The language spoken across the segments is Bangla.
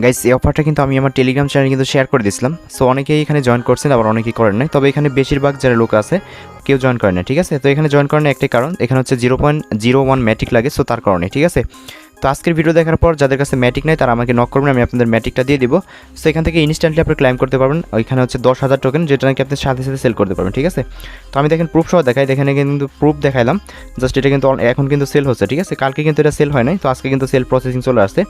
গাইস এই অফারটা কিন্তু আমি আমার টেলিগ্রাম চ্যানেলে কিন্তু শেয়ার করে দিয়েছিলাম। সো অনেকেই এখানে জয়েন করছেন, আবার অনেকেই করেন নাই। তবে এখানে বেশিরভাগ যারা লোক আছে কেউ জয়েন করে না, ঠিক আছে। তো এখানে জয়েন করার একটাই কারণ, এখানে হচ্ছে 0.01 ম্যাটিক লাগে, সো তার কারণে, ঠিক আছে। তো আজকের ভিডিও দেখার পর যাদের কাছে ম্যাটিক নাই তারা আমাকে নক করবেন, আমি আপনাদের ম্যাটিকটা দিয়ে দিব। সো এখান থেকে ইনস্ট্যান্টলি আপনি ক্লাইম করতে পারবেন। ওইখানে হচ্ছে 10,000 টোকেন, যেটা নাকি আপনি সাথে সাথে সেল করতে পারবেন, ঠিক আছে। তো আমি দেখেন প্রুফ সহ দেখাই, দেখেন কিন্তু প্রুফ দেখাইলাম। জাস্ট এটা কিন্তু এখন কিন্তু সেল হচ্ছে, ঠিক আছে। কালকে কিন্তু এটা সেল হয় নাই, তো আজকে কিন্তু সেল প্রসেসিং চলে আসছে।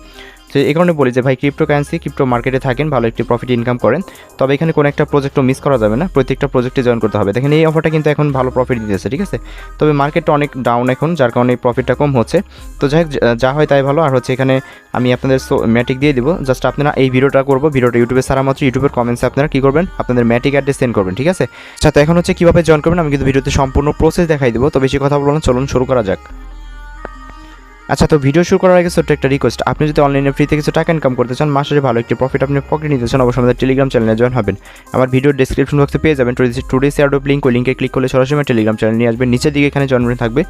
তো এই কারণে বলি যে ভাই ক্রিপ্টো মার্কেটে থাকেন, ভালো একটি প্রফিট ইনকাম করেন, তবে এখানে কোনো একটা প্রজেক্টও মিস করা যাবে না, প্রত্যেকটা প্রজেক্টে জয়েন করতে হবে। দেখেন এই অফারটা কিন্তু এখন ভালো প্রফিট দিতেছে, ঠিক আছে। তবে মার্কেটটা অনেক ডাউন এখন, যার কারণে প্রফিটটা কম হচ্ছে। তো যাই হোক, যা হয় তাই ভালো। আর হচ্ছে এখানে আমি আপনাদের ম্যাটিক দিয়ে দিব। জাস্ট আপনারা এই ভিডিওটা ইউটিউবে সারা মাত্র ইউটিউবের কমেন্টসে আপনারা কী করবেন, আপনাদের ম্যাটিক অ্যাড্রেস সেন্ড করবেন, ঠিক আছে। আচ্ছা, তো এখন হচ্ছে কীভাবে জয়েন করবেন আমি কিন্তু ভিডিওতে সম্পূর্ণ প্রসেস দেখাই দেবো। তো বেশি কথা বলবো না, চলুন শুরু করা যাক। আচ্ছা, তো ভিডিও শুরু করার আগে ছোট্ট একটা রিকোয়েস্ট, আপনি যদি অনলাইনে ফ্রিতে কিছু টাকা ইনকাম করতে চান, মাসে ভালো একটি প্রফিট আপনি পকেটে নিতে চান, অবশ্যই আমাদের টেলিগ্রাম চ্যানেলে জয়েন হবেন। আমার ভিডিওর ডেসক্রিপশন বক্সে পেয়ে যাবেন টুডেস এয়ারড্রপ লিঙ্ক, ওই লিঙ্কে ক্লিক করলে সরাসরি আমার টেলিগ্রাম চ্যানেল নিয়ে আসবেন। নিচের দিকে এখানে জয়েন বাটন থাকবে,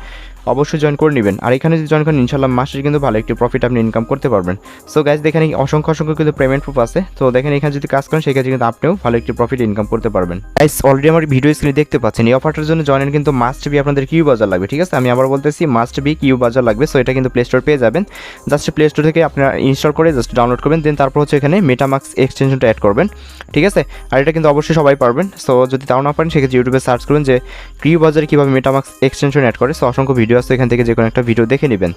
অবশ্যই জয়েন করে নেবেন। আর এখানে যদি জয়েন করেন ইনশাল্লাহ মাসে কিন্তু ভালো একটি প্রফিট আপনি ইনকাম করতে পারবেন। সো গাইজ দেখেন অসংখ্য কিন্তু পেমেন্ট প্রুফ আছে। তো দেখেন এখানে যদি কাজ করেন সেক্ষেত্রে কিন্তু আপনিও ভালো একটি প্রফিট ইনকাম করতে পারবেন। গাইজ অলরেডি আমার ভিডিও স্ক্রিনে দেখতে পাচ্ছেন, এই অফারটার জন্য জয়েন কিন্তু মাস্ট বি আপনাদের কিউ বাজার লাগবে, ঠিক আছে। আমি আবার বলতেছি মাস্ট বি কিউ বাজার লাগবে। সো এটা কিন্তু প্লে স্টোর পেয়ে যাবেন। জাস্ট প্লে স্টোর থেকে আপনারা ইনস্টল করে জাস্ট ডাউনলোড করবেন, দেন তারপর হচ্ছে এখানে মেটামাক্স এক্সটেনশনটা অ্যাড করবেন, ঠিক আছে। আর এটা কিন্তু অবশ্যই সবাই পারবেন। সো যদি তাও না পারেন সেক্ষেত্রে ইউটিউবে সার্চ করুন যে কিউ বাজারে কীভাবে মেটামাক্স এক্সটেনশন অ্যাড করে। সো অসংখ্য ভিডিও আছে, এখান থেকে যে কোনো একটা ভিডিও দেখে নেবেন।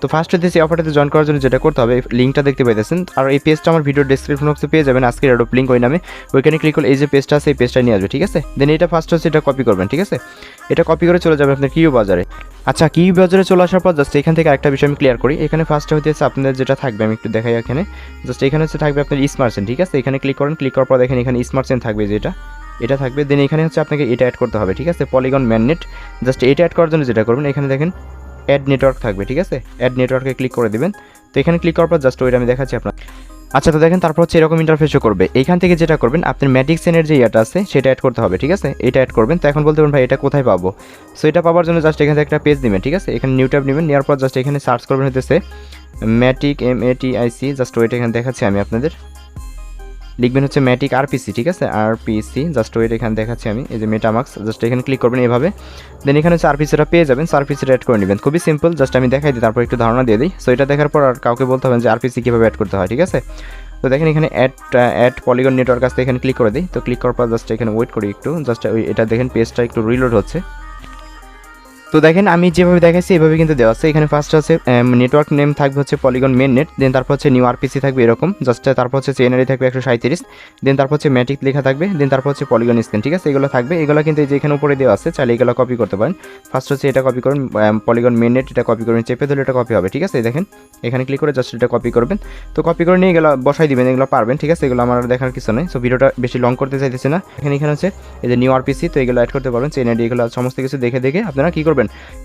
তো ফার্স্টে দিয়েছি অফারটাতে জয়েন করার জন্য যেটা করতে হবে, লিঙ্কটা দেখতে পাইতেছেন। আর এই পেজটা আমার ভিডিও ডেসক্রিপশন বক্সে পেয়ে যাবেন, আজকের এয়ারড্রপ লিঙ্ক ওই নামে। ওইখানে ক্লিক করলে এই যে পেজটা আছে এই পেজটা নিয়ে আসবে, ঠিক আছে। দেন এটা ফার্স্ট হচ্ছে এটা কপি করবেন, ঠিক আছে। এটা কপি করে চলে যাবে আপনার কিউ বাজারে। আচ্ছা, কিউ বাজারে চলে আসার পর জাস্ট এখান থেকে আরেকটা বিষয় আমি ক্লিয়ার করি। এখানে ফার্স্টে হচ্ছে আপনাদের যেটা থাকবে, আমি একটু দেখাই এখানে। জাস্ট এখানে হচ্ছে থাকবে আপনার স্মার্টসেন, ঠিক আছে। এখানে ক্লিক করেন, ক্লিক করার পর দেখেন এখানে স্মার্টসেন থাকবে, যেটা এটা থাকবে। দেন এখানে হচ্ছে আপনাকে এটা অ্যাড করতে হবে, ঠিক আছে, পলিগন ম্যাননেট। জাস্ট এটা অ্যাড করার জন্য যেটা করবেন, এখানে দেখেন অ্যাড নেটওয়ার্ক থাকবে, ঠিক আছে। অ্যাড নেটওয়ার্কে ক্লিক করে দেবেন। তো এখানে ক্লিক করার পর জাস্ট ওইটা আমি দেখাচ্ছি আপনার। আচ্ছা, তো দেখেন তারপর হচ্ছে এরকম ইন্টারফেসও করবে। এখান থেকে যেটা করবেন, আপনার ম্যাটিক্সেনের যে ইয়াটা আছে সেটা অ্যাড করতে হবে, ঠিক আছে। এটা অ্যাড করবেন। তো এখন বলতে পারেন ভাই এটা কোথায় পাবো। সো এটা পাওয়ার জন্য জাস্ট এখান থেকে একটা পেজ নেবেন, ঠিক আছে। এখানে নিউ ট্যাব নেবেন, নেওয়ার পর জাস্ট এখানে সার্চ করবেন হতেছে ম্যাটিক MATIC। জাস্ট ওইটা এখানে দেখাচ্ছি আমি আপনাদের, লিখবেন হচ্ছে ম্যাটিক আরপিসি, ঠিক আছে, আরপিসি। জাস্ট ওইটা এখানে দেখাচ্ছি আমি, এই যে মেটামাক্স। জাস্ট এখানে ক্লিক করবেন এভাবে। দেন এখানে হচ্ছে আরপিসিটা পেয়ে যাবেন। সো আরপিসিটা অ্যাড করে নেবেন, খুবই সিম্পল। জাস্ট আমি দেখাই দিই, তারপর একটু ধারণা দিয়ে দিই। সো এটা দেখার পর আর কাউকে বলতে হবে যে আরপিসি কীভাবে অ্যাড করতে হয়, ঠিক আছে। তো দেখেন এখানে অ্যাড পলিগন নেটওয়ার্ক আসতে এখানে ক্লিক করে দিই। তো ক্লিক করার পর জাস্ট এখানে ওয়েট করি একটু, জাস্ট এটা দেখেন পেজটা একটু রিলোড হচ্ছে। তো দেখেন আমি যেভাবে দেখাচ্ছি এভাবে কিন্তু দেওয়া আছে। এখানে ফার্স্ট আছে নেটওয়ার্ক নেম থাকবে হচ্ছে পলিগন মেন নেট, দেন তারপর হচ্ছে নিউ আরপিসি থাকবে এরকম। জাস্ট তারপর হচ্ছে চেনারি থাকবে 137, দেন তারপর হচ্ছে ম্যাটিক লেখা থাকবে, দেন তারপর হচ্ছে পলিগন স্ক্যান, ঠিক আছে। এগুলো থাকবে, এগুলো কিন্তু এই যে এখানে উপরে দেওয়া আছে, চাইলে এগুলো কপি করতে পারেন। ফার্স্ট হচ্ছে এটা কপি করুন, পলিগন মেন নেট, এটা কপি করুন, চেপে ধরে এটা কপি হবে, ঠিক আছে। দেখেন এখানে ক্লিক করে জাস্ট এটা কপি করবেন। তো কপি করে নিয়ে এগুলো বসাই দিবেন, এগুলো পারবেন, ঠিক আছে। এগুলো আমার দেখার কিছু নেই। সো ভিডিওটা বেশি লং করতে চাইতেছি না। এখানে হচ্ছে এই যে নিউ আরপিসি, তো এগুলো অ্যাড করতে পারবেন, চেনারি, এগুলো সমস্ত কিছু দেখে আপনারা কী করবেন,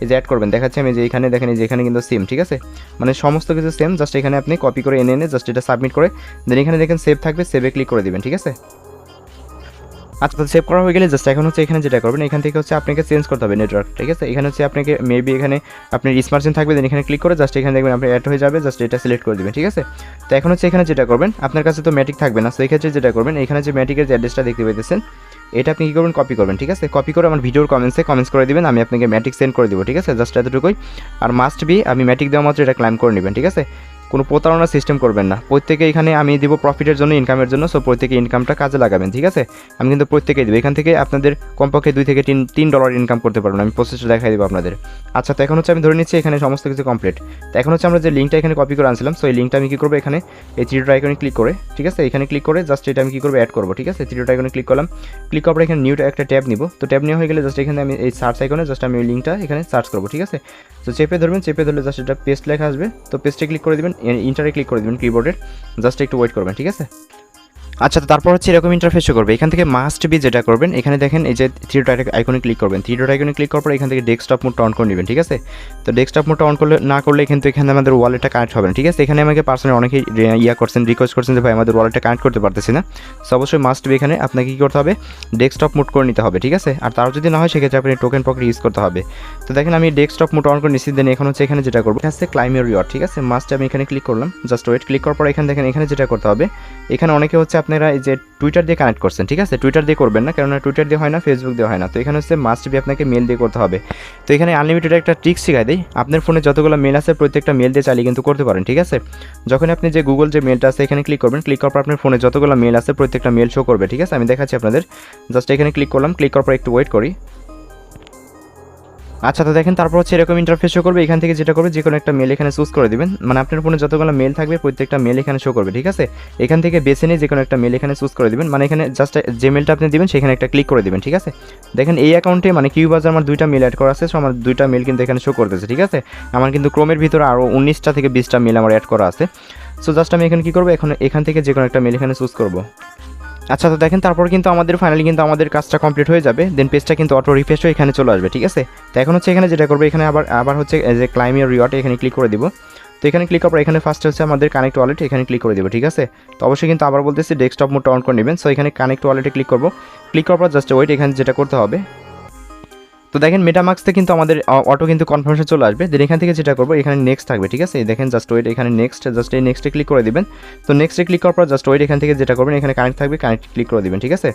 এই যে অ্যাড করবেন। দেখাচ্ছি আমি যে এখানে দেখেন, এই যে এখানে কিন্তু সেম, ঠিক আছে, মানে সমস্ত কিছু সেম। জাস্ট এখানে আপনি কপি করে এনে জাস্ট এটা সাবমিট করে দেন এখানে দেখেন সেভ থাকবে, সেভে ক্লিক করে দিবেন, ঠিক আছে। আচ্ছা, তো সেভ করা হয়ে গেলে জাস্ট এখন হচ্ছে এখানে যেটা করবেন, এখান থেকে হচ্ছে আপনাকে চেঞ্জ করতে হবে নেটওয়ার্ক, ঠিক আছে। এখানে হচ্ছে আপনাকে মেবি এখানে আপনার স্মার্টসেন থাকবে, দেন এখানে ক্লিক করে জাস্ট এখানে দেখবেন আপনি অ্যাড হয়ে যাবে, জাস্ট এটা সিলেক্ট করে দেবেন, ঠিক আছে। তো এখন হচ্ছে এখানে যেটা করবেন, আপনার কাছে তো ম্যাটিক থাকবে না, সো এই ক্ষেত্রে যেটা করবেন, এখানে যে ম্যাটিকের যে অ্যাড্রেসটা দেখতে পাইতেছেন এটা আপনি কী করবেন, কপি করবেন, ঠিক আছে। কপি করে আমার ভিডিওর কমেন্টস করে দিবেন, আমি আপনাকে ম্যাটিক সেন্ড করে দেবো, ঠিক আছে। জাস্ট এতটুকুই। আর মাস্ট বি আমি ম্যাটিক দেওয়া মাত্র এটা ক্লাইম করে নেবেন, ঠিক আছে। কোনো প্রতারণা সিস্টেম করবেন না। প্রত্যেকে এখানে আমি দিব প্রফিটের জন্য, ইনকামের জন্য। সো প্রত্যেকে ইনকামটা কাজে লাগাবেন, ঠিক আছে। আমি কিন্তু প্রত্যেকেই দেবো। এখান থেকে আপনাদের কমপক্ষে $2 থেকে $3 ইনকাম করতে পারবেন। আমি প্রসেসটা দেখাই দেবো আপনাদের। আচ্ছা, তো এখন হচ্ছে আমি ধরে নিচ্ছি এখানে সমস্ত কিছু কমপ্লিট। তো এখন হচ্ছে আমরা যে লিঙ্কটা এখানে কপি করে আনছিলাম, সো এই লিঙ্কটা আমি কী করবো, এখানে এই থ্রি ডট আইকনে ক্লিক করে, ঠিক আছে, এখানে ক্লিক করে জাস্ট এটা আমি কী করবো, অ্যাড করবো, ঠিক আছে। থ্রি ডট আইকনে ক্লিক করলাম, ক্লিক করার পর এখানে নিউ একটা ট্যাব নিব। তো ট্যাব নেওয়া হয়ে গেলে জাস্ট এখানে আমি এই সার্চ আইকনে জাস্ট আমি ওই লিঙ্কটা এখানে সার্চ করবো, ঠিক আছে। তো চেপে ধরবেন, চেপে ধরলে জাস্ট এটা পেস্ট লেখা আসবে। তো পেস্টে ক্লিক করে দেবেন, ইন্টারে ক্লিক করে দেবেন কিবোর্ডের, জাস্ট একটু ওয়েট করবেন, ঠিক আছে। আচ্ছা, তো তারপর হচ্ছে এরকম ইন্টারফেস শো করবে। এখান থেকে মাস্ট বি যেটা করবেন, এখানে দেখেন এই যে থ্রি ডট আইকনে ক্লিক করবেন। থ্রি ডট আইকনে ক্লিক করার পর এখান থেকে ডেস্কটপ মোডটা অন করে নেবেন, ঠিক আছে। তো ডেস্কটপ মোডটা অন করলে না করলে কিন্তু এখানে আমাদের ওয়ালেটটা কানেক্ট হবে না, ঠিক আছে। এখানে আমাকে পার্সোনালি অনেকেই রিকোয়েস্ট করছেন যে ভাই আমাদের ওয়ালেটটা কানেক্ট করতে পারতেছি না। সো অবশ্যই মাস্ট বি এখানে আপনাকে কী করতে হবে, ডেস্কটপ মোড করে নিতে হবে, ঠিক আছে। আর তার যদি না হয় সেক্ষেত্রে আপনি টোকেন পকেট ইউজ করতে হবে। তো দেখেন আমি ডেস্কটপ মোড অন করে নিচ্ছি। দেন এখন হচ্ছে এখানে যেটা করবো হচ্ছে ক্লাইম ইওর রিওয়ার্ড, ঠিক আছে। মাস্ট আমি এখানে ক্লিক করলাম, জাস্ট ওয়েট। ক্লিক করার পর এখানে দেখেন এখানে যেটা করতে হবে, এখানে অনেকে হচ্ছে আপনারা এই যে টুইটার দিয়ে কানেক্ট করছেন, ঠিক আছে। টুইটার দিয়ে করবেন না, কেননা টুইটার দিয়ে হয় না, ফেসবুক দিয়ে হয় না। তো এখানে হচ্ছে মাস্ট বি আপনাকে মেল দিয়ে করতে হবে। তো এখানে আনলিমিটেড একটা ট্রিক্স শেখাই দিই। আপনার ফোনে যতগুলো মেল আছে প্রত্যেকটা মেল দিয়ে চালিয়ে কিন্তু করতে পারেন, ঠিক আছে। যখন আপনি যে গুগল যে মেলটা আছে এখানে ক্লিক করবেন, ক্লিক করার পর আপনার ফোনে যতগুলো মেল আছে প্রত্যেকটা মেল শো করবে, ঠিক আছে। আমি দেখাচ্ছি আপনাদের, জাস্ট এখানে ক্লিক করলাম। ক্লিক করার পর একটু ওয়েট করি। আচ্ছা, তো দেখেন তারপর হচ্ছে এরকম ইন্টারফেস শো করবে। এখান থেকে যেটা করবে যে কোনো একটা মেল এখানে চুজ করে দিবেন, মানে আপনার ফোনে যতগুলো মেল থাকবে প্রত্যেকটা মেল এখানে শো করবে, ঠিক আছে। এখান থেকে বেছে নিয়ে যে কোনো একটা মেল এখানে চুজ করে দিবেন, মানে এখানে জাস্ট যে মেলটা আপনি দিবেন সেখানে একটা ক্লিক করে দিবেন, ঠিক আছে। দেখেন এই অ্যাকাউন্টে মানে কিউ বাজার আমার দুইটা মেল অ্যাড করা আছে, সো আমার দুইটা মেল কিন্তু এখানে শো করতেছে, ঠিক আছে। আমার কিন্তু ক্রোমের ভিতরে আরও 19টা থেকে 20টা মেল আমার অ্যাড করা আছে। সো জাস্ট আমি এখানে কী করবো, এখান থেকে যে কোনো একটা মেল এখানে চুজ করবো। আচ্ছা, তো দেখেন তারপর কিন্তু আমাদের ফাইনালি কিন্তু আমাদের কাজটা কমপ্লিট হয়ে যাবে। দেন পেজটা কিন্তু অটো রিফ্রেশ হয়ে এখানে চলে আসবে, ঠিক আছে। তো এখন হচ্ছে এখানে যেটা করবো, এখানে আবার হচ্ছে যে ক্লাইম ইওর রিওয়ার্ড এখানে ক্লিক করে দিব। তো এখানে ক্লিক করার পর এখানে ফার্স্ট হচ্ছে আমাদের কানেক্ট ওয়ালেট, এখানে ক্লিক করে দেবো, ঠিক আছে। তো অবশ্যই কিন্তু আবার বলতেছি ডেস্কটপ মোডটা অন করে নেবেন। সো এখানে কানেক্ট ওয়ালেটে ক্লিক করবো। ক্লিক করার পর জাস্ট ওয়েট, এখানে যেটা করতে হবে, তো দেখেন মেটামাক্সতে কিন্তু আমাদের অটো কিন্তু কনফার্মেশন চলে আসবে। দেন এখান থেকে যেটা করবো এখানে নেক্সট থাকবে, ঠিক আছে। দেখেন জাস্ট ওয়েট, এখানে নেক্সট, জাস্ট এই নেক্সটে ক্লিক করে দিবেন। তো নেক্সটে ক্লিক করার পর জাস্ট ওয়েট, এখান থেকে যেটা করবেন এখানে কানেক্ট থাকবে, কানেক্ট ক্লিক করে দিবেন, ঠিক আছে।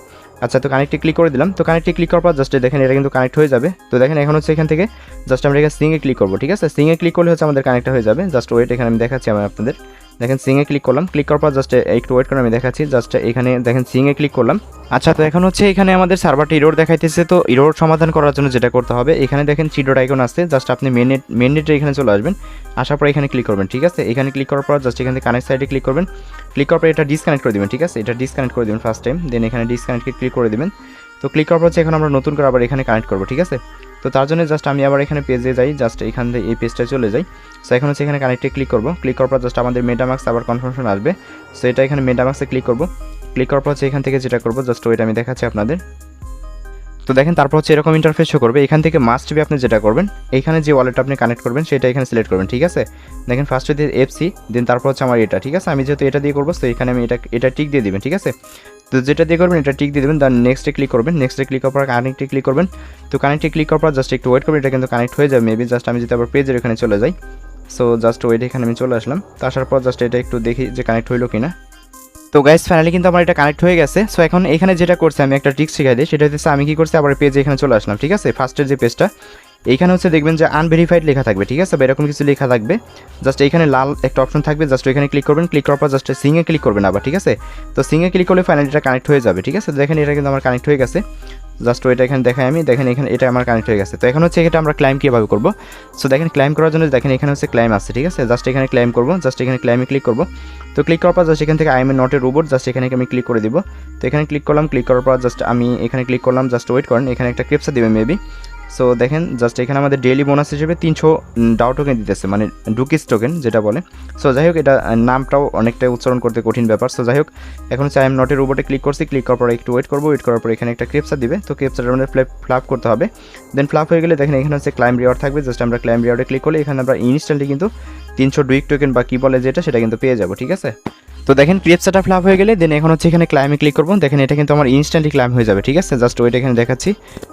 আচ্ছা, তো কানেক্টে ক্লিক করে দিলাম। তো কানেক্টে ক্লিক করার পর জাস্ট দেখেন এটা কিন্তু কানেক্ট হয়ে যাবে। তো দেখেন এখন হচ্ছে এখান থেকে জাস্ট আমরা এখানে সিংয়ে ক্লিক করবো, ঠিক আছে। সিংয়ে ক্লিক করলে হচ্ছে আমাদের কানেক্ট হয়ে যাবে। জাস্ট ওয়েট, এখানে আমি দেখাচ্ছি আপনাদের। দেখেন সিংয়ে ক্লিক করলাম। ক্লিক করার পর জাস্ট একটু ওয়েট করে আমি দেখাচ্ছি। জাস্ট এখানে দেখেন সিংয়ে ক্লিক করলাম। আচ্ছা, তো এখন হচ্ছে এখানে আমাদের সার্ভারটা ইরোর দেখাইতেছে। তো ইরোর সমাধান করার জন্য যেটা করতে হবে, এখানে দেখেন থ্রি ডট আইকন আছে, জাস্ট আপনি মেন নেটে এখানে চলে আসবেন। আসার পর এখানে ক্লিক করবেন, ঠিক আছে। এখানে ক্লিক করার পর জাস্ট এখানে কানেক্ট সাইডে ক্লিক করবেন। ক্লিক করার পর এটা ডিসকানেক্ট করে দেবেন, ঠিক আছে। এটা ডিসকানেক্ট করে দেবেন ফার্স্ট টাইম। দেন এখানে ডিসকানেক্টে ক্লিক করে দেবেন। তো ক্লিক করার পর হচ্ছে এখন আমরা নতুন করে আবার এখানে কানেক্ট করবো, ঠিক আছে। তো তার জন্য জাস্ট আমি আবার এখানে পেজে যাই, জাস্ট এখান থেকে এই পেজটা চলে যাই। সো এখন হচ্ছে এখানে কানেক্টে ক্লিক করবো। ক্লিক করার পর জাস্ট আমাদের মেটামাক্স আবার কনফার্মেশন আসবে। সো এটা এখানে মেটামাক্সে ক্লিক করবো। ক্লিক করার পর হচ্ছে এখান থেকে যেটা করবো, জাস্ট ওইটা আমি দেখাচ্ছি আপনাদের। তো দেখেন তারপর হচ্ছে এরকম ইন্টারফেস শো করবে। এখান থেকে মাস্ট বি আপনি যেটা করবেন, এখানে যে ওয়ালেটটা আপনি কানেক্ট করবেন সেটা এখানে সিলেক্ট করবেন, ঠিক আছে। দেখেন ফার্স্ট হচ্ছে এফসি, দেন তারপর হচ্ছে আমার এটা, ঠিক আছে। আমি যেহেতু এটা দিয়ে করবো তো এখানে আমি এটা টিক দিয়ে দিবেন, ঠিক আছে। তো যেটা দিয়ে করবেন এটা টিক দিয়ে দেবেন। দেন নেক্সটে ক্লিক করবেন। নেক্সটে ক্লিক করার পর কানেক্টে ক্লিক করবেন। তো কানেক্টে ক্লিক করার পর জাস্ট একটু ওয়েট করবেন, এটা কিন্তু কানেক্ট হয়ে যাবে মেবি। জাস্ট আমি যদি আবার পেজের এখানে চলে যাই, সো জাস্ট ওয়েট, এখানে আমি চলে আসলাম। তো আসার পর জাস্ট এটা একটু দেখি যে কানেক্ট হইলো কিনা। তো গাইস ফাইনালি কিন্তু আমার এটা কানেক্ট হয়ে গেছে। সো এখন এখানে যেটা করছে আমি একটা ট্রিক শিখাই দিই, সেটা হচ্ছে আমি কি করছি আবার পেজে এখানে চলে আসলাম, ঠিক আছে। ফার্স্টের যে পেজটা এইখানে হচ্ছে দেখবেন যে আনভেরিফাইড লেখা থাকবে, ঠিক আছে, বা এরকম কিছু লেখা থাকবে। জাস্ট এখানে লাল একটা অপশন থাকবে, জাস্ট এখানে ক্লিক করবেন। ক্লিক করার পর জাস্ট সিংয়ে ক্লিক করবেন আবার, ঠিক আছে। তো সিংয়ে ক্লিক করলে ফাইনালি এটা কানেক্ট হয়ে যাবে, ঠিক আছে। দেখেন এটা কিন্তু আমার কানেক্ট হয়ে গেছে। জাস্ট ওইটা এখানে দেখাই আমি, দেখেন এখানে এটা আমার কানেক্ট হয়ে গেছে। তো এখন হচ্ছে এটা আমরা ক্লাইম কীভাবে করবো। সো দেখেন ক্লাইম করার জন্য দেখেন এখানে হচ্ছে ক্লাইম আছে, ঠিক আছে। জাস্ট এখানে ক্লাইম করবো, জাস্ট এখানে ক্লাইমে ক্লিক করবো। তো ক্লিক করার পর জাস্ট এখান থেকে I am not A robot, just এখানে আমি ক্লিক করে দিব। তো এখানে ক্লিক করলাম। ক্লিক করার পর জাস্ট আমি এখানে ক্লিক করলাম, জাস্ট ওয়েট করেন, এখানে একটা ক্রিপসা দিবে মেবি। সো দেখেন জাস্ট এখানে আমাদের ডেইলি বোনাস হিসেবে 300 ডাউ টোকেন দিতেছে, মানে ডুকিস টোকেন যেটা বলে। সো যাই হোক এটা নামটাও অনেকটা উচ্চারণ করতে কঠিন ব্যাপার। সো যাই হোক এখন হচ্ছে আই এম নট এ রোবটে ক্লিক করছি। ক্লিক করার পর একটু ওয়েট করবো। ওয়েট করার পর এখানে একটা ক্রিপসা দিবে। তো ক্রিপসাটা আমাদের ফ্ল্যাপ করতে হবে। দেন ফ্ল্যাপ হয়ে গেলে দেখেন এখানে হচ্ছে ক্লাইম রিওয়ার্ড থাকবে। জাস্ট আমরা ক্লাইম রিওয়ার্ডে ক্লিক করলে এখানে আমরা ইনস্ট্যান্টলি কিন্তু 300 ডুইক টোকেন বা কী বলে যেটা সেটা কিন্তু পেয়ে যাবো, ঠিক আছে। তো দেখেন ক্রিপসাটা ফ্ল্যাপ হয়ে গেলে দেন এখন হচ্ছে এখানে ক্লাইমে ক্লিক করবো। দেখেন এটা কিন্তু আমার ইনস্ট্যান্টলি ক্লাইম হয়ে যাবে, ঠিক আছে। জাস্ট ওয়েট, এখানে দেখাচ্ছি।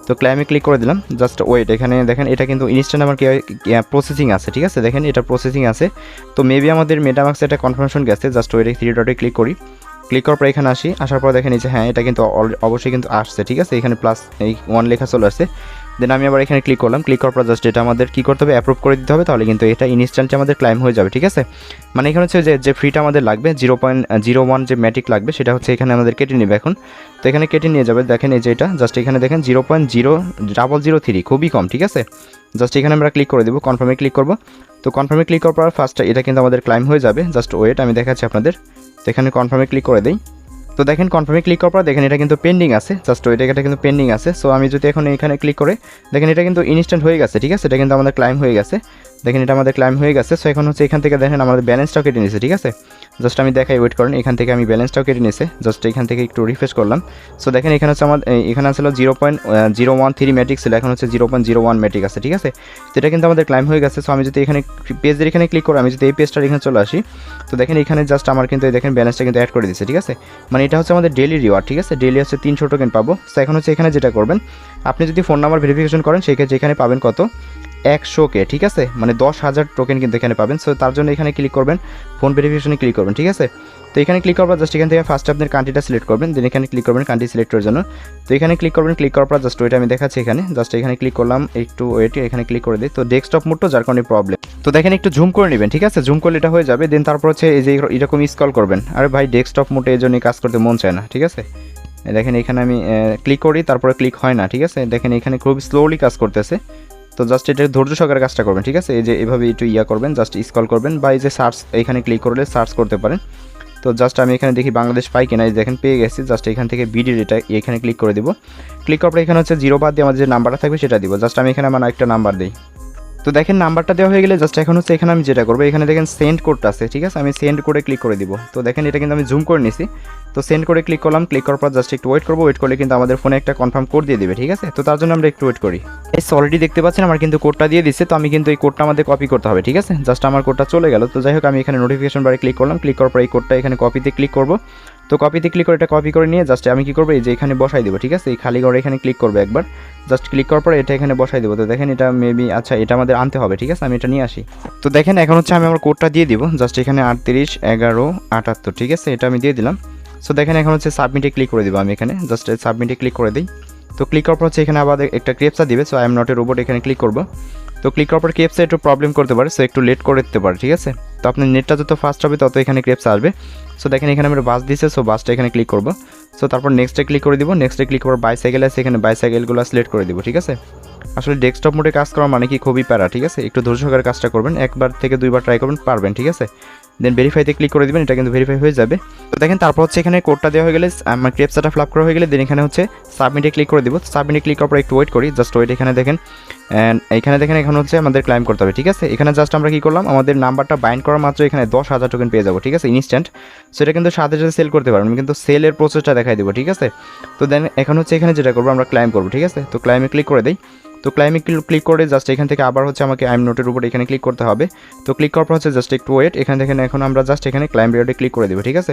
তো ক্লাইমে ক্লিক করে দিলাম, জাস্ট ওয়েট, এখানে দেখেন এটা কিন্তু ইনস্ট্যান্ট আমার প্রসেসিং আছে, ঠিক আছে। দেখেন এটা প্রসেসিং আছে। তো মেবি আমাদের মেটামাক্সে একটা কনফার্মেশন গেছে। জাস্ট ওয়েটে থ্রি ডটে ক্লিক করি। ক্লিক করার পর এখানে আসি। আসার পর দেখেন এই যে হ্যাঁ এটা কিন্তু অবশ্যই কিন্তু আসছে, ঠিক আছে। এখানে প্লাস এই 1 লেখা চলে আসছে। দেন আমি আবার এখানে ক্লিক করলাম। ক্লিক করার পর জাস্ট এটা আমাদের কী করতে হবে, অ্যাপ্রুভ করে দিতে হবে, তাহলে কিন্তু এটা ইনস্ট্যান্টলি আমাদের ক্লাইম হয়ে যাবে, ঠিক আছে। মানে এখানে হচ্ছে যে ফ্রিটা আমাদের লাগবে 0.01 যে ম্যাটিক লাগবে সেটা হচ্ছে এখানে আমাদের কেটে নেবে এখন। তো এখানে কেটে নিয়ে যাবে। দেখেন এই যে এটা জাস্ট এখানে দেখেন 0.0003, খুবই কম, ঠিক আছে। জাস্ট এখানে আমরা ক্লিক করে দেবো, কনফার্মে ক্লিক করবো। তো কনফার্মে ক্লিক করার পর ফার্স্ট এটা কিন্তু আমাদের ক্লাইম হয়ে যাবে। জাস্ট ওয়েট, আমি দেখাচ্ছি আপনাদের। তো এখানে কনফার্মে ক্লিক করে দিই। তো দেখেন কনফার্মে ক্লিক করার পর দেখেন এটা কিন্তু পেন্ডিং আছে। জাস্ট ওইটা এটা কিন্তু পেন্ডিং আছে। সো আমি যদি এখন এখানে ক্লিক করে দেখেন এটা কিন্তু ইনস্ট্যান্ট হয়ে গেছে, ঠিক আছে। এটা কিন্তু আমাদের ক্লাইম হয়ে গেছে। দেখেন এটা আমাদের ক্লাইম হয়ে গেছে। সো এখন হচ্ছে এখান থেকে দেখেন আমাদের ব্যালেন্সটাও কেটে নিয়েছে, ঠিক আছে। জাস্ট আমি দেখাই, ওয়েট করেন। এখান থেকে আমি ব্যালেন্সটাও কেটে নিয়েছে, জাস্ট এখান থেকে একটু রিফ্রেশ করলাম। সো দেখেন এখানে হচ্ছে আমার এখানে ছিল 0.013 ম্যাটিক ছিল, এখন হচ্ছে 0.01 ম্যাটিক আছে, ঠিক আছে। তো এটা কিন্তু আমাদের ক্লাইম হয়ে গেছে। সো আমি যদি এখানে পেজের এখানে ক্লিক করি, আমি যদি এই পেজটার এখানে চলে আসি, তো দেখেন এখানে জাস্ট আমার কিন্তু দেখেন ব্যালেন্সটা কিন্তু অ্যাড করে দিচ্ছে, ঠিক আছে। মানে এটা হচ্ছে আমাদের ডেইলি রিওয়ার্ড, ঠিক আছে। ডেইলি হচ্ছে 300 টোকেন পাবো। সো এখন হচ্ছে এখানে যেটা করবেন, আপনি যদি ফোন নাম্বার ভেরিফিকেশন করেন সেই ক্ষেত্রে এখানে পাবেন কত, 100K, ঠিক আছে। মানে 10,000 টোকেন কিন্তু এখানে পাবেন। সো তার জন্য এখানে ক্লিক করবেন, ফোন ভেরিফিকেশনে ক্লিক করবেন, ঠিক আছে। তো এখানে ক্লিক করার পর জাস্ট এখান থেকে ফার্স্টে আপনার কান্ট্রিটা সিলেক্ট করবেন, দেন এখানে ক্লিক করবেন কান্ট্রি সিলেক্ট করার জন্য। তো এখানে ক্লিক করবেন, ক্লিক করার পর জাস্ট ওইটা আমি দেখাচ্ছি এখানে, জাস্ট এখানে ক্লিক করলাম, একটু ওয়েট, এখানে ক্লিক করে দিই। তো ডেস্কটপ মোডটা যার কারণে প্রবলেম। তো দেখেন একটু জুম করে নেবেন, ঠিক আছে। জুম করলে এটা হয়ে যাবে। দেন তারপর হচ্ছে এই যে এরকম স্ক্রল করবেন। আরে ভাই ডেস্কটপ মোডে এই জন্যই কাজ করতে মন চায় না, ঠিক আছে। দেখেন এখানে আমি ক্লিক করি, তারপরে ক্লিক হয় না, ঠিক আছে। দেখেন এখানে খুব স্লোলি কাজ করতেছে। তো জাস্ট এটা ধৈর্য সহকারে কাজটা করবেন, ঠিক আছে। এই যে এভাবে একটু করবেন, জাস্ট স্ক্রল করবেন, বা এই যে সার্চ এখানে ক্লিক করলে সার্চ করতে পারেন। তো জাস্ট আমি এখানে দেখি বাংলাদেশ পাই কিনা, দেখেন পেয়ে গেছি। জাস্ট এখান থেকে বিডির এটা এখানে ক্লিক করে দিব। ক্লিক করার পর এখানে হচ্ছে 0 বাদ দিয়ে আমাদের যে নাম্বারটা থাকবে সেটা দিব। জাস্ট আমি এখানে আমার একটা নাম্বার দিই। তো দেখেন নাম্বারটা দেওয়া হয়ে গেলে জাস্ট এখন হচ্ছে এখানে আমি যেটা করবো, এখানে দেখেন সেন্ড কোডটা আছে, ঠিক আছে। আমি সেন্ড কোডে ক্লিক করে দিব। তো দেখেন এটা কিন্তু আমি জুম করে নিছি। তো সেন্ড কোডে ক্লিক করলাম, ক্লিক করার পর জাস্ট একটু ওয়েট করবো। ওয়েট করলে কিন্তু আমাদের ফোনে একটা কনফার্ম কোড দিয়ে দিবে, ঠিক আছে। তো তার জন্য আমরা একটু ওয়েট করি। এস অলরেডি দেখতে পাচ্ছেন আমার কিন্তু কোডটা দিয়ে দিচ্ছে। তো আমি কিন্তু এই কোডটা আমাদের কপি করতে হবে, ঠিক আছে। জাস্ট আমার কোডটা চলে গেল। তো যাই হোক আমি এখানে নোটিফিকেশন বারে ক্লিক করলাম, ক্লিক করার পর এই কোডটা এখানে কপিতে ক্লিক করবো। তো কপিতে ক্লিক করে এটা কপি করে নিয়ে জাস্ট আমি কী করবো, এই যে এখানে বসাই দেবো, ঠিক আছে। এই খালি ঘরে এখানে ক্লিক করবো একবার, জাস্ট ক্লিক করার পর এটা এখানে বসাই দেবো। তো দেখেন এটা মেবি আচ্ছা এটা আমাদের আনতে হবে, ঠিক আছে। আমি এটা নিয়ে আসি। তো দেখেন এখন হচ্ছে আমি আমার কোডটা দিয়ে দিব, জাস্ট এখানে 381178, ঠিক আছে। এটা আমি দিয়ে দিলাম। সো দেখেন এখন হচ্ছে সাবমিটে ক্লিক করে দিব। আমি এখানে জাস্ট সাবমিটে ক্লিক করে দিই। তো ক্লিক করার পর হচ্ছে এখানে আবার একটা ক্রেপসা দিবে। So I am not A robot, এখানে ক্লিক করবো। তো ক্লিক করার পর ক্রেপসা একটু প্রবলেম করতে পারে, সো একটু লেট করে দিতে পারে, ঠিক আছে। তো আপনার নেটটা যত ফাস্ট হবে তত এখানে ক্রেপসা আসবে। সো দেখেন এখানে আমরা বাস দিচ্ছে, সো বাসটা এখানে ক্লিক করবো। সো তারপর নেক্সটে ক্লিক করে দিব। নেক্সটে ক্লিক করার বাইসাইকেল আছে, এখানে বাইসাইকেলগুলো সিলেক্ট করে দিব, ঠিক আছে। আসলে ডেস্কটপ মোডে কাজ করা মানে কি খুবই প্যারা, ঠিক আছে। একটু ধৈর্য সহকারে কাজটা করবেন, একবার থেকে দুইবার ট্রাই করবেন, পারবেন, ঠিক আছে। দেন ভেরিফাইতে ক্লিক করে দেবেন, এটা কিন্তু ভেরিফাই হয়ে যাবে। তো দেখেন তারপর হচ্ছে এখানে কোডটা দেওয়া হয়ে গেলে, আমার ক্রেপসাটা ফ্লাপ করা হয়ে গেলে দেন এখানে হচ্ছে সাবমিটে ক্লিক করে দিব। সাবমিটে ক্লিক করার পর একটু ওয়েট করি, জাস্ট ওয়েট। এখানে দেখেন অ্যান্ড এখানে দেখেন এখন হচ্ছে আমাদের ক্লাইম করতে হবে, ঠিক আছে। এখানে জাস্ট আমরা কী করলাম, আমাদের নাম্বারটা বাইন্ড করা মাত্র এখানে 10,000 টোকেন পেয়ে যাবো, ঠিক আছে, ইনস্ট্যান্ট। সেটা কিন্তু সাথে সাথে সেল করতে পারবেন, কিন্তু সেলের প্রসেসটা দেখাই দেবো, ঠিক আছে। তো দেন এখন হচ্ছে এখানে যেটা করবো আমরা ক্লাইম করবো, ঠিক আছে। তো ক্লাইমে ক্লিক করে দিই। তো ক্লাইমে ক্লিক করে জাস্ট এখান থেকে আবার হচ্ছে আমাকে আইম নোটের উপর এখানে ক্লিক করতে হবে। তো ক্লিক করার পর হচ্ছে জাস্ট একটু ওয়েট, এখানে দেখেন এখন আমরা জাস্ট এখানে ক্লাইম রিওয়ার্ডে ক্লিক করে দেবো, ঠিক আছে।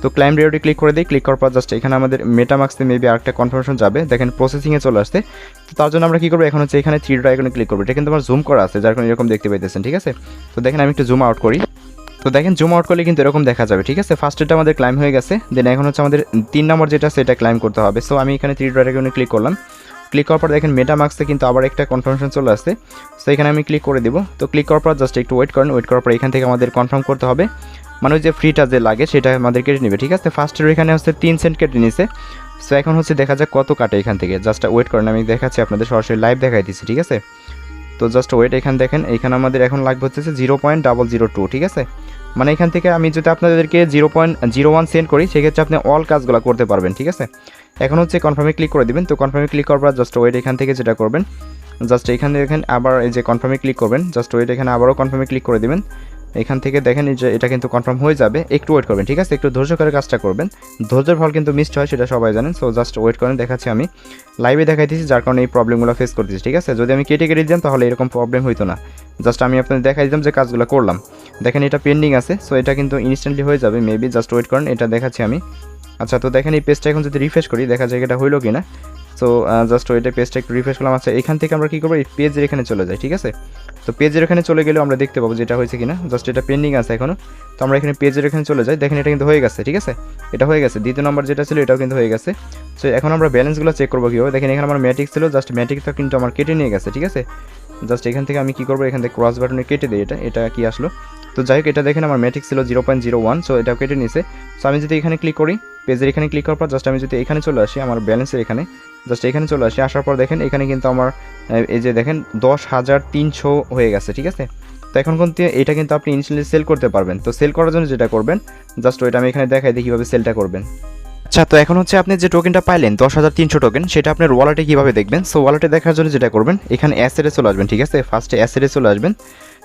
তো ক্লাইম রিওয়ার্ডে ক্লিক করে দিই। ক্লিক করার পর জাস্ট এখানে আমাদের মেটামাক্সে মেবি আরেকটা কনফার্মেশন যাবে, দেখেন প্রসেসিংয়ে চলে আসছে। তো তার জন্য আমরা কী করবো, এখন হচ্ছে এখানে 3 ডট আইকনে ক্লিক করবো। এটা কিন্তু আমার জুম করা আছে, যার কারণে এরকম দেখতে পাইতেছেন, ঠিক আছে। তো দেখেন আমি একটু জুম আউট করি। তো দেখেন জুম আউট করলে কিন্তু এরকম দেখা যাবে, ঠিক আছে। ফার্স্ট এটা আমাদের ক্লাইম হয়ে গেছে। দেন এখন হচ্ছে আমাদের 3 নম্বর যেটা সেটা ক্লাইম করতে হবে। সো আমি এখানে 3 ডট আইকনে ক্লিক করলাম। ক্লিক করার পর দেখেন মেটামাক্সে কিন্তু আবার একটা কনফার্মেশন চলে আসছে। সো এখানে আমি ক্লিক করে দিব। তো ক্লিক করার পর জাস্ট একটু ওয়েট করেন। ওয়েট করার পর এখান থেকে আমাদের কনফার্ম করতে হবে, মানে ওই যে ফ্রিটা যে লাগে সেটা আমাদের কেটে নেবে, ঠিক আছে। ফার্স্টের এখানে হচ্ছে 3 সেন্ট কেটে নিছে। সো এখন হচ্ছে দেখা যাক কত কাটে এখান থেকে। জাস্ট ওয়েট করেন, আমি দেখাচ্ছি আপনাদের, সরাসরি লাইভ দেখাই দিচ্ছি, ঠিক আছে। তো জাস্ট ওয়েট, এখানে দেখেন এখানে আমাদের এখন লাগবে হচ্ছে 0.002, ঠিক আছে। মানে এখান থেকে আমি যদি আপনাদেরকে 0.01 সেন্ড করি সেক্ষেত্রে আপনি অল কাজগুলো করতে পারবেন, ঠিক আছে। এখন হচ্ছে কনফার্মে ক্লিক করে দিবেন। তো কনফার্মে ক্লিক করার পর জাস্ট ওয়েট, এখান থেকে যেটা করবেন জাস্ট এখানে দেখেন আবার এই যে কনফার্মে ক্লিক করবেন। জাস্ট ওয়েট, এখানে আবারও কনফার্মে ক্লিক করে দিবেন। এখান থেকে দেখেন এই যে এটা কিন্তু কনফার্ম হয়ে যাবে, একটু ওয়েট করবেন, ঠিক আছে। একটু ধৈর্য করে কাজটা করবেন, ধৈর্যের ফল কিন্তু মিসড হয় সেটা সবাই জানেন। সো জাস্ট ওয়েট করেন, দেখাচ্ছি আমি লাইভে দেখাইতেছি, যার কারণে এই প্রবলেমগুলো ফেস করতেছি, ঠিক আছে। যদি আমি কেটে দিতাম তাহলে এরকম প্রবলেম হইতো না। জাস্ট আমি আপনাদের দেখাই দিতাম যে কাজগুলো করলাম। দেখেন এটা পেন্ডিং আছে, সো এটা কিন্তু ইনস্ট্যান্টলি হয়ে যাবে মেবি। জাস্ট ওয়েট করেন, এটা দেখাচ্ছি আমি। আচ্ছা, তো দেখেন এই পেজটা এখন যদি রিফ্রেশ করি দেখা যায় এটা হইলো কিনা। সো জাস্ট ওইটা পেজটা একটু রিফ্রেশ করলাম। আচ্ছা, এখান থেকে আমরা কী করবো, এই পেজের এখানে চলে যাই, ঠিক আছে। তো পেজের এখানে চলে গেলেও আমরা দেখতে পাবো যে এটা হয়েছে কিনা। জাস্ট এটা পেন্ডিং আছে এখনও। তো আমরা এখানে পেজের এখানে চলে যাই, দেখেন এটা কিন্তু হয়ে গেছে, ঠিক আছে। এটা হয়ে গেছে, দ্বিতীয় নম্বর যেটা ছিল এটাও কিন্তু হয়ে গেছে। সো এখন আমরা ব্যালেন্সগুলো চেক করবো কীভাবে, দেখেন এখানে আমার ম্যাটিক ছিল, জাস্ট ম্যাটিকটা কিন্তু আমার কেটে নিয়ে গেছে, ঠিক আছে। জাস্ট এখান থেকে আমি কী করবো, এখান থেকে ক্রস বাটনে কেটে দিই, এটা কি আসলো। তো যাই হোক, এটা দেখেন আমার ম্যাটিক ছিল 0.01, সো এটা কেটে নিয়েছে। সো আমি যদি এখানে ক্লিক করি, পেজের এখানে ক্লিক করার পর জাস্ট আমি যদি এখানে চলে আসি আমার ব্যালেন্সের এখানে, জাস্ট এখানে চলে আসি। আসার পর দেখেন এখানে কিন্তু আমার এই যে দেখেন 10,300 হয়ে গেছে, ঠিক আছে। তো এখন কিন্তু এটা কিন্তু আপনি ইনস্ট্যান্টলি সেল করতে পারবেন। তো সেল করার জন্য যেটা করবেন, জাস্ট ওইটা আমি এখানে দেখাই দিই কীভাবে সেলটা করবেন। আচ্ছা, তো এখন হচ্ছে আপনি যে টোকেনটা পাইলেন 10,300 টোকেন, সেটা আপনার ওয়ালেটে কীভাবে দেখবেন। সো ওয়ালেটে দেখার জন্য যেটা করবেন, এখানে অ্যাসেটে চলে আসবেন, ঠিক আছে। ফার্স্টে অ্যাসেটে চলে আসবেন।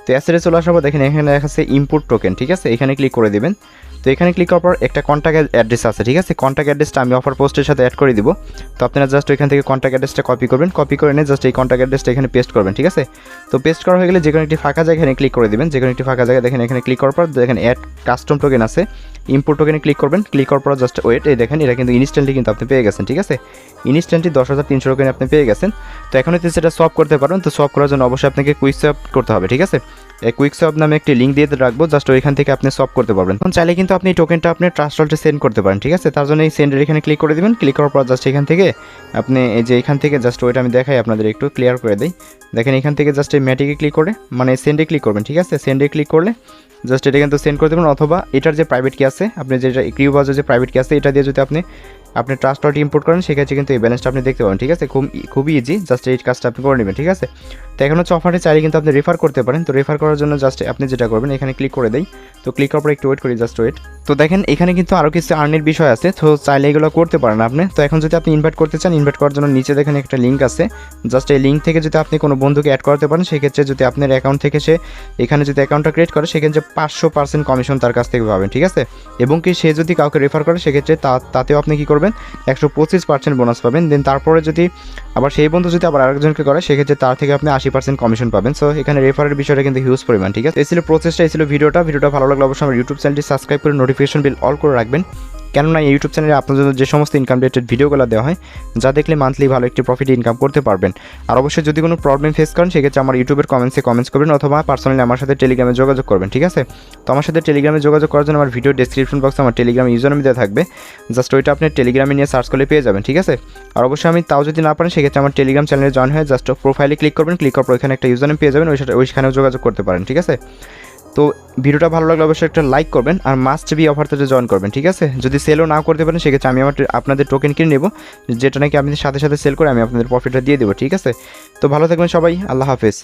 তো অ্যাসেটে চলে আসার পর দেখেন এখানে লেখা আছে ইম্পোর্ট টোকেন, ঠিক আছে, এখানে ক্লিক করে দিবেন। তো এখানে ক্লিক করার পর একটা কন্ট্যাক্ট অ্যাড্রেস আছে, ঠিক আছে, কন্ট্যাক্ট অ্যাড্রেসটা আমি অফার পোস্টের সাথে অ্যাড করে দিব। তো আপনারা জাস্ট এখান থেকে কন্ট্যাক্ট অ্যাড্রেসটা কপি করবেন, কপি করে নিয়ে জাস্ট এই কন্ট্যাক্ট অ্যাড্রেসটা এখানে পেস্ট করবেন, ঠিক আছে। তো পেস্ট করা হয়ে গেলে যে কোনো একটি ফাঁকা জায়গা এখানে ক্লিক করে দিবেন, যে কোনো একটি ফাঁকা জায়গা দেখেন এখানে ক্লিক করার পর দেখেন অ্যাড কাস্টম টোকেন আছে, ইম্পোর্ট টোকেনে ক্লিক করবেন। ক্লিক করার পর জাস্ট ওয়েট, এই দেখেন এটা কিন্তু ইনস্ট্যান্টলি কিন্তু আপনি পেয়ে গেছেন, ঠিক আছে, ইনস্ট্যান্টলি 10,300 টোকেন আপনি পেয়ে গেছেন। তো এখন হচ্ছে সেটা সলভ করতে পারেন। তো সলভ করার জন্য অবশ্যই আপনাকে কুইক সোয়াপ করতে হবে, ঠিক আছে। এই কুইক সোয়াপ নামে একটি লিঙ্ক দিয়ে রাখবো, জাস্ট ওইখান থেকে আপনি সলভ করতে পারবেন। এখন চাইলে কিন্তু আপনি টোকেনটা আপনি ট্রাস্ট ওয়ালেটে সেন্ড করতে পারেন, ঠিক আছে। তার জন্য এই সেন্ডের এখানে ক্লিক করে দিবেন। ক্লিক করার পর জাস্ট এখান থেকে আপনি এই যে এখান থেকে জাস্ট ওইটা আমি দেখাই আপনাদের, একটু ক্লিয়ার করে দিই। দেখেন এখান থেকে জাস্ট এই ম্যাটিকে ক্লিক করে মানে সেন্ডে ক্লিক করবেন, ঠিক আছে। সেন্ডে ক্লিক করলে জাস্ট এটা কিন্তু সেন্ড করে দেবেন, অথবা এটার যে প্রাইভেট কি আছে, আপনি যেটা ক্রিউবাজের যে প্রাইভেট কি আছে, এটা দিয়ে যদি আপনি ট্রাস্ট ওয়ালেট ইম্পোর্ট করেন, সেক্ষেত্রে কিন্তু এই ব্যালেন্সটা আপনি দেখতে পাবেন, ঠিক আছে। খুবই ইজি, জাস্ট এই কাজটা আপনি করে নেবেন, ঠিক আছে। তো এখন হচ্ছে অফারটি চাইলে কিন্তু আপনি রেফার করতে পারেন। তো রেফার করার জন্য জাস্ট আপনি যেটা করবেন এখানে ক্লিক করে দেই। তো ক্লিক করার পর একটু ওয়েট করি, জাস্ট ওয়েট। তো দেখেন এখানে কিন্তু আরও কিছু আর্নের বিষয় আছে, তো চাইলে এগুলো করতে পারেন আপনি। তো এখন যদি আপনি ইনভাইট করতে চান, ইনভাইট করার জন্য নিচে দেখেন একটা লিঙ্ক আছে, জাস্ট এই লিঙ্ক থেকে যদি আপনি কোনো বন্ধুকে অ্যাড করতে পারেন, সেক্ষেত্রে যদি আপনার অ্যাকাউন্ট থেকে সে এখানে যদি অ্যাকাউন্টটা ক্রিয়েট করে, সেক্ষেত্রে 500% কমিশন তার কাছ থেকে পাবেন, ঠিক আছে। এবং কি সে যদি কাউকে রেফার করে, সেক্ষেত্রে তাতেও আপনি কী করবেন 125% বোনাস পাবেন। দেন তারপরে যদি আবার সেই বন্ধু যদি আবার আরেকজনকে করে, সেক্ষেত্রে তার থেকে আপনি 80% কমিশন পাবেন। সো এখানে রেফারের বিষয়টা কিন্তু হিউজ পরিমাণ, ঠিক আছে। এই ছিল প্রসেসটা, এই ছিল ভিডিওটা ভালো লাগলে অবশ্যই আমার ইউটিউব চ্যানেলটি সাবস্ক্রাইব করে নোটিফিকেশন বিল অল করে রাখবেন, কেননা এই ইউটিউব চ্যানেলে আপনাদের যে সমস্ত ইনকাম রিলেটেড ভিডিওগুলো দেওয়া হয়, যা দেখলে মান্থলি ভালো একটি প্রফিট ইনকাম করতে পারবেন। আর অবশ্যই যদি কোনো প্রবলেম ফেস করেন, সেক্ষেত্রে আমার ইউটিউবের কমেন্টস করবেন, অথবা পার্সোনালি আমার সাথে টেলিগ্রামে যোগাযোগ করবেন, ঠিক আছে। তো আমার সাথে টেলিগ্রামে যোগাযোগ করার জন্য আমার ভিডিও ডেসক্রিপশন বক্সে আমার টেলিগ্রাম ইউজার নেম দেওয়া থাকবে, জাস্ট ওইটা আপনি টেলিগ্রামে নিয়ে সার্চ করলে পেয়ে যাবেন, ঠিক আছে। আর অবশ্যই আমি তাও যদি না পারেন, সেক্ষেত্রে আমার টেলিগ্রাম চ্যানেলে জয়েন হয়ে জাস্ট প্রোফাইলে ক্লিক করবেন, ক্লিক করার পর ওইখানে একটা ইউজার নেম পেয়ে যাবেন, ওইখানেও যোগাযোগ করতে পারেন, ঠিক আছে। তো ভিডিওটা ভালো লাগলে অবশ্যই একটা লাইক করবেন, আর মাস্ট বি অফারটাতে জয়েন করবেন, ঠিক আছে। যদি সেলও না করতে পারেন, সেক্ষেত্রে আমি আপনাদের টোকেন কিনে নেব, যেটা নাকি আপনি সাথে সাথে সেল করে আমি আপনাদের প্রফিটটা দিয়ে দেবো, ঠিক আছে। তো ভালো থাকবেন সবাই, আল্লাহ হাফেজ।